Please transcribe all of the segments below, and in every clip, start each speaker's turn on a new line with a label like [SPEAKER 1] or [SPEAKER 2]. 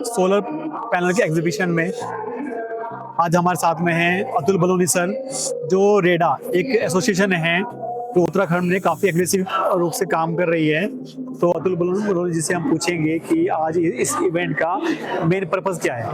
[SPEAKER 1] Solar panel के exhibition में। आज हमारे साथ में हैं अतुल बलोनी सर, जो रेडा एक एसोसिएशन है जो उत्तराखंड में काफ़ी एग्रेसिव रूप से काम कर रही है। तो अतुल बलोनी जी से हम पूछेंगे कि आज इस इवेंट का मेन पर्पस क्या है।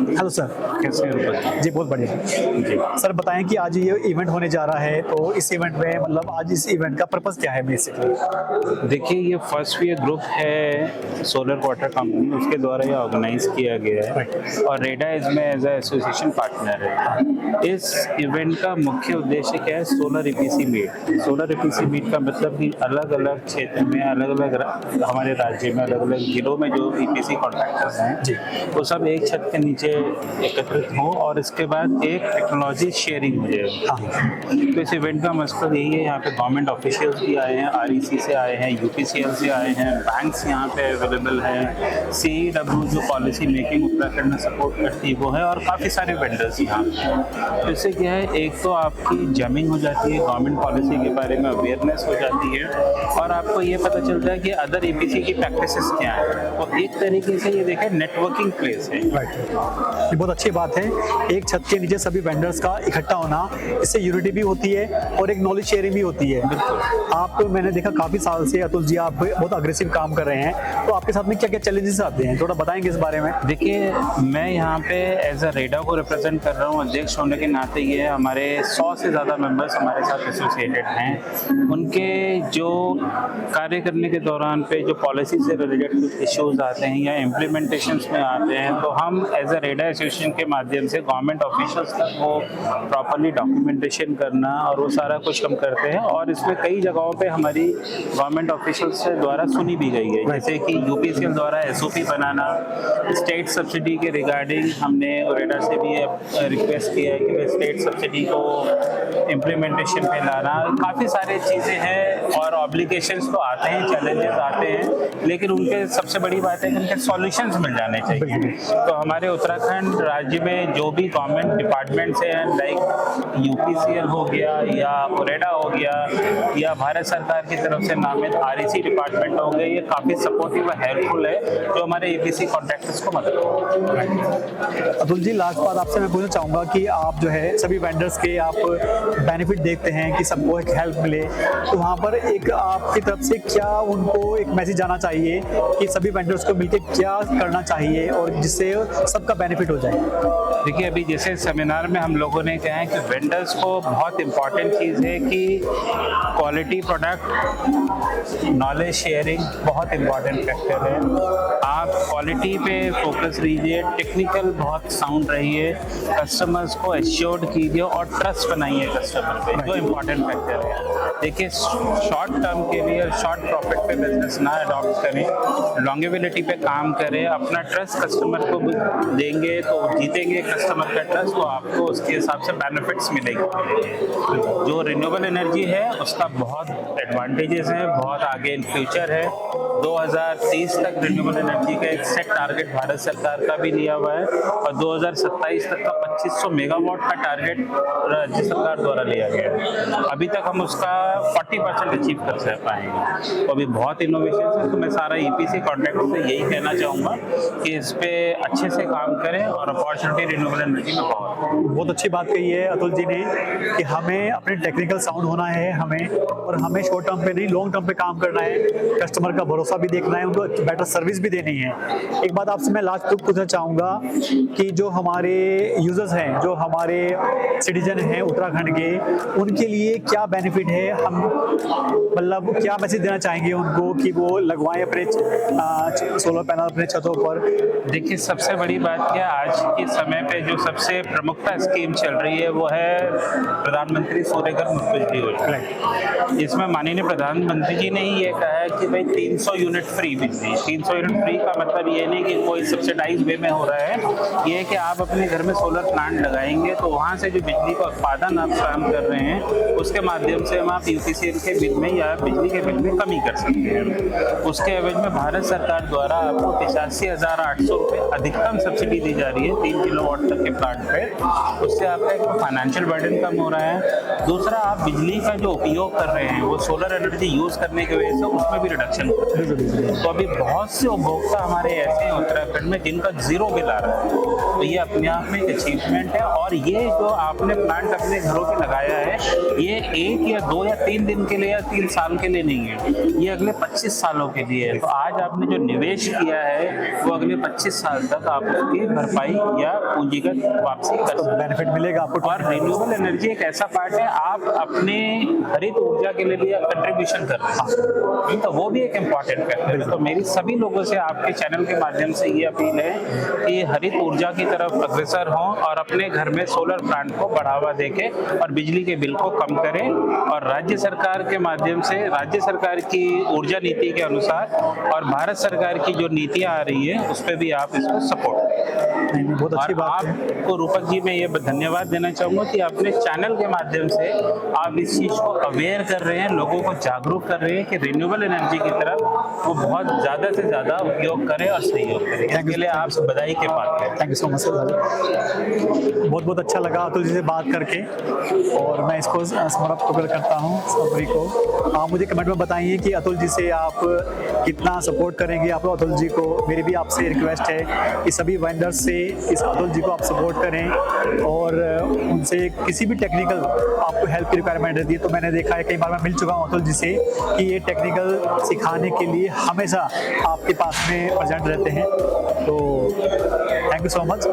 [SPEAKER 1] हेलो सर,
[SPEAKER 2] कैसे हैं?
[SPEAKER 1] जी बहुत बढ़िया जी। सर बताएं कि आज ये इवेंट होने जा रहा है, तो इस इवेंट में मतलब आज इस इवेंट का पर्पस क्या है बेसिकली?
[SPEAKER 2] देखिए, ये फर्स्ट ईयर ग्रुप है सोलर वाटर कंपनी, उसके द्वारा ये ऑर्गेनाइज किया गया है और रेडा इसमें एज ए एसोसिएशन पार्टनर है। इस इवेंट का मुख्य उद्देश्य क्या है? Solar EPC meet. Solar EPC meet का मतलब कि अलग अलग क्षेत्र में, अलग अलग हमारे राज्य में, अलग अलग जिलों में जो ईपीसी कॉन्ट्रैक्टर्स हैं जी, वो सब एक छत के नीचे एकत्रित हों और इसके बाद एक टेक्नोलॉजी शेयरिंग हो जाए। तो इस इवेंट का मकसद यही है। यहाँ पे गवर्नमेंट ऑफिशियल्स भी आए हैं, आरईसी से आए हैं, यूपीसीएल से आए हैं, बैंक्स यहाँ पे अवेलेबल हैं, सीईडब्ल्यू जो पॉलिसी मेकिंग उत्तराखंड में सपोर्ट करती है वो है, और काफ़ी सारे वेंडर्स यहाँ पे। तो इससे क्या है, एक तो आपकी जमिंग हो जाती है, गवर्नमेंट पॉलिसी के बारे में अवेयरनेस हो जाती है और आपको ये पता चलता है कि अदर ईपीसी की प्रैक्टिसेस क्या है। तो एक तरीके से ये देखें नेटवर्किंग प्लेस है।
[SPEAKER 1] ये बहुत अच्छी बात है, एक छत के नीचे सभी वेंडर्स का इकट्ठा होना, इससे यूनिटी भी होती है और एक नॉलेज शेयरिंग भी होती है।
[SPEAKER 2] बिल्कुल।
[SPEAKER 1] आप मैंने देखा काफी साल से अतुल जी आप बहुत अग्रेसिव काम कर रहे हैं, तो आपके साथ में क्या क्या चैलेंजेस आते हैं, थोड़ा बताएंगे इस बारे में?
[SPEAKER 2] देखिए, मैं यहाँ पे एज अ रेडा को रिप्रेजेंट कर रहा हूँ, अध्यक्ष होने के नाते ये हमारे 100 से ज़्यादा मेंबर्स हमारे साथ एसोसिएटेड हैं। उनके जो कार्य करने के दौरान पे जो पॉलिसी से रिलेटेड कुछ इश्यूज आते हैं या इम्प्लीमेंटेशंस में आते हैं, तो हम एज अ रेडा एसोसिएशन के माध्यम से गवर्नमेंट ऑफिशियल्स तक वो प्रॉपर्ली डॉक्यूमेंटेशन करना और वो सारा कुछ हम करते हैं। और इसमें कई जगहों पे हमारी गवर्नमेंट ऑफिशियल्स द्वारा सुनी भी गई है, जैसे कि यूपीसीएल द्वारा एसओपी बनाना, स्टेट सब्सिडी के रिगार्डिंग हमने रेडा से भी रिक्वेस्ट किया है कि वे स्टेट सब्सिडी को इम्प्लीमेंटेशन पे लाना। काफ़ी सारी चीज़ें हैं और ऑब्लिगेशंस तो आते हैं, चैलेंजेस आते हैं, लेकिन उनके सबसे बड़ी बात है कि उनके सॉल्यूशंस मिल जाने चाहिए। तो हमारे उत्तराखंड राज्य में जो भी गवर्नमेंट डिपार्टमेंट्स हैं, लाइक यूपीसीएल हो गया या रेडा हो गया या भारत सरकार की तरफ से नामित आरईसी डिपार्टमेंट हो गए, ये काफ़ी सपोर्टिव और हेल्पफुल है जो हमारे ईपीसी कॉन्ट्रैक्टर्स को मदद करें।
[SPEAKER 1] अतुल जी, लास्ट बात आपसे मैं पूछना चाहूँगा कि आप जो है सभी वेंडर्स के आप बेनिफिट देखते हैं कि सबको एक हेल्प मिले, तो वहाँ पर एक आपकी तरफ से क्या उनको एक मैसेज जाना चाहिए कि सभी वेंडर्स को मिलकर क्या करना चाहिए और जिससे सबका बेनिफिट हो जाए?
[SPEAKER 2] देखिए, अभी जैसे सेमिनार में हम लोगों ने कहा है कि वेंडर्स को बहुत इम्पॉर्टेंट चीज़ है कि क्वालिटी प्रोडक्ट, नॉलेज शेयरिंग बहुत इम्पॉर्टेंट फैक्टर है। आप क्वालिटी पे फोकस कीजिए, टेक्निकल बहुत साउंड रहिए, कस्टमर्स को एश्योर्ड कीजिए और ट्रस्ट बनाइए कस्टमर पे, जो इम्पॉर्टेंट फैक्टर है। देखिए, शॉर्ट टर्म के लिए शॉर्ट प्रॉफिट पे बिजनेस ना अडॉप्ट करें, लॉन्गेबिलिटी पे काम करें, अपना ट्रस्ट कस्टमर को देंगे तो जीतेंगे कस्टमर का ट्रस्ट, तो आपको उसके हिसाब से बेनिफिट्स मिलेंगे। जो रिन्यूएबल एनर्जी है उसका बहुत एडवांटेजेस हैं, बहुत आगे इन फ्यूचर है। 2030 तक रिन्यूएबल एनर्जी का एक सेट टारगेट भारत सरकार का भी लिया हुआ है और 2027 तक का 2500 मेगावाट का टारगेट राज्य सरकार द्वारा लिया गया है। अभी तक हम उसका 40% अचीव कर पाएंगे, तो अभी बहुत इनोवेशन है। तो मैं सारा ईपीसी कॉन्ट्रैक्टर से यही कहना चाहूँगा कि इस पे अच्छे से काम करें और अपॉर्चुनिटी रिन्यूएबल एनर्जी में बहुत
[SPEAKER 1] अच्छी बात कही है अतुल जी ने कि हमें अपने टेक्निकल साउंड होना है और हमें शॉर्ट टर्म पे नहीं लॉन्ग टर्म पे काम करना है, कस्टमर का भरोसा भी देखना है, उनको बेटर सर्विस भी देनी है। एक बात आपसे मैं लास्ट तक पूछना चाहूँगा कि जो हमारे यूजर्स हैं, जो हमारे सिटीजन हैं उत्तराखंड के, उनके लिए क्या बेनिफिट है, हम मतलब क्या मैसेज देना चाहेंगे उनको कि वो लगवाएं अपने सोलर पैनल अपने छतों पर?
[SPEAKER 2] देखिए, सबसे बड़ी बात क्या, आज के समय पे जो सबसे प्रमुखता स्कीम चल रही है वो है प्रधानमंत्री सूर्यघर मुफ्त बिजली योजना। इसमें माननीय प्रधानमंत्री जी ने ही ये कहा है कि भाई 300 यूनिट फ्री बिजली। 300 यूनिट फ्री का मतलब ये नहीं कि कोई सब्सिडाइज वे में हो रहा है, ये है कि आप अपने घर में सोलर प्लांट लगाएंगे तो वहाँ से जो बिजली का उत्पादन आप काम कर रहे हैं उसके माध्यम से हम आप यूपीसीएल के बिल में या बिजली के बिल में कमी कर सकते हैं। उसके एवज में भारत सरकार द्वारा आपको 85,800 रुपये अधिकतम सब्सिडी दी जा रही है 3 किलोवाट तक के प्लांट पे। उससे आपका एक फाइनेंशियल बर्डन कम हो रहा है। दूसरा, आप बिजली का जो उपयोग कर रहे हैं वो सोलर एनर्जी यूज़ करने की वजह से उसमें भी रिडक्शन हो रहा है।
[SPEAKER 1] 0 बिजली है।
[SPEAKER 2] तो अभी बहुत से उपभोक्ता हमारे ऐसे हैं उत्तराखंड में जिनका 0 बिल आ रहा है। तो ये अपने आप में एक अचीवमेंट है। और ये जो आपने प्लांट अपने घरों पे लगाया है, ये 1 या 2 या 3 दिन के लिए या 3 साल के लिए नहीं है, ये अगले 25 सालों के लिए है। तो आज आपने जो निवेश किया है वो अगले 25 साल तक आप उसकी भरपाई या पूंजीगत वापसी कर सकते हैं।
[SPEAKER 1] बेनिफिट मिलेगा आपको।
[SPEAKER 2] और रिन्यूएबल एनर्जी एक ऐसा पार्ट है, आप अपने हरित ऊर्जा के लिए भी कंट्रीब्यूशन कर रहे हैं, तो वो भी एक इम्पॉर्टेंट फैक्टर है। तो मेरी सभी लोगों से आपके चैनल के माध्यम से ये अपील है कि हरित ऊर्जा की तरफ अग्रसर हों और अपने घर में सोलर प्लांट को बढ़ावा देके और बिजली के बिल को कम करें। और राज्य सरकार के माध्यम से, राज्य सरकार की ऊर्जा नीति के अनुसार और भारत सरकार की जो नीतियां आ रही है उस पर भी आप इसको सपोर्ट करें।
[SPEAKER 1] नहीं, बहुत अच्छी
[SPEAKER 2] और
[SPEAKER 1] बात है।
[SPEAKER 2] आपको रूपक जी मैं ये धन्यवाद देना चाहूँगा कि अपने चैनल के माध्यम से आप इस चीज़ को अवेयर कर रहे हैं, लोगों को जागरूक कर रहे हैं कि रिन्यूएबल एनर्जी की तरफ वो बहुत ज़्यादा से ज़्यादा उपयोग करें और सहयोग करें। इसके लिए आप बधाई के पात्र हैं।
[SPEAKER 1] Thank you so much sir. बहुत बहुत अच्छा लगा अतुल जी से बात करके, और मैं इसको समाप्त करता हूँ सभी को। आप मुझे कमेंट में बताइए कि अतुल जी से आप कितना सपोर्ट करेंगे। आप अतुल जी को, मेरी भी आपसे रिक्वेस्ट है कि सभी वेंडर्स से इस अतुल जी को आप सपोर्ट करें, और उनसे किसी भी टेक्निकल आपको हेल्प की रिक्वायरमेंट रहती है। तो मैंने देखा है, कई बार मैं मिल चुका हूँ अतुल जी से, कि ये टेक्निकल सिखाने के लिए हमेशा आपके पास में प्रेजेंट रहते हैं। तो थैंक यू सो मच।